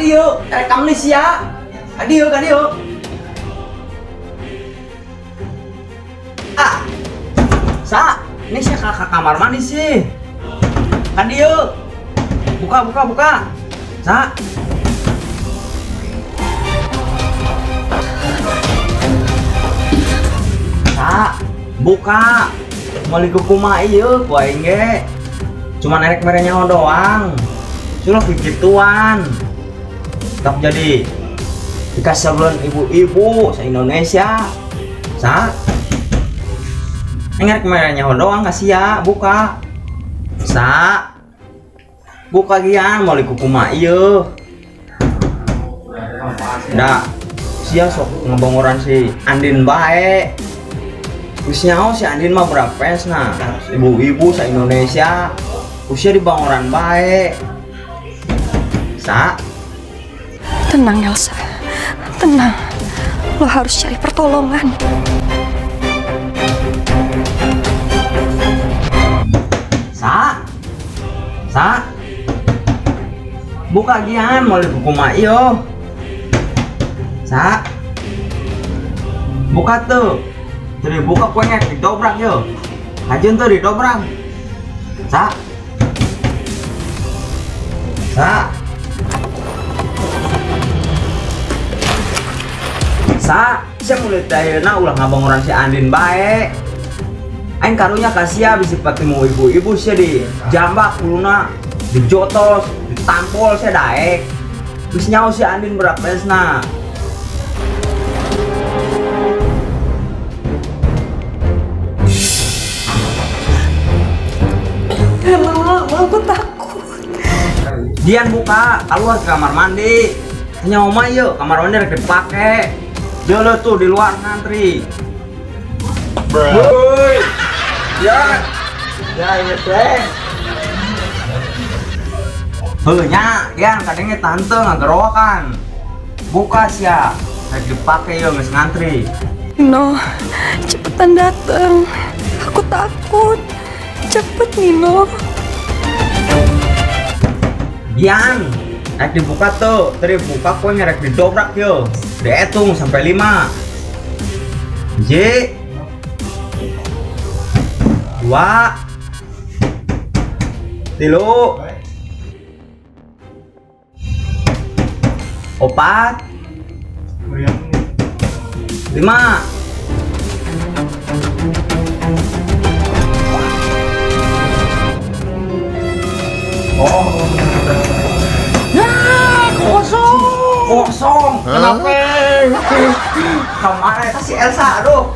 Kadieu, rekam nih sia. Kadieu. Ah, ini sih kakak kamar mandi sih. Kadieu, buka. Buka. Mau ke kumah iya, ku aing ge. Cuman erek merenya doang. Sulah gituan. Tak jadi dikasih bulan ibu-ibu se-Indonesia. Erek merenya doang kasih ya, buka. Buka gian mau ke kumah iya. Dah, sia sok ngebongoran si Andin bae. Usnya si Andin mah berapa nah ibu-ibu se Indonesia usia di Bangoran baik. Tenang Elsa, tenang. Lo harus cari pertolongan. Buka gian mau di kumah iyo. Buka tuh. Jadi buka kuenya didobrak yo. Hajun tuh didobrak. Saya mulai dayana ulah ngabangoran si Andin bae. Aing karunya kasia bisa patimu ibu-ibu sia di jambak kuluna, dijotos, ditampol sia daek. Bis nyao si Andin berapesna. Aku takut. Dian buka, keluar ke kamar mandi. Tanya oma yuk, kamar mandi harus dipake. Jolo tuh di luar ngantri. Woi, ya ini teh. Heunya, Dian kadangnya tante ngagerowakan. Buka sia, harus dipake yuk, nges ngantri. Nino, cepetan datang. Aku takut. Cepet Nino. Dian, rek dibuka tuh, tadi buka kuenya rek didobrak yo, dihitung sampai 5. J 2 3 4 5. Kosong. Kenapa? Kemana itu si Elsa? Aduh.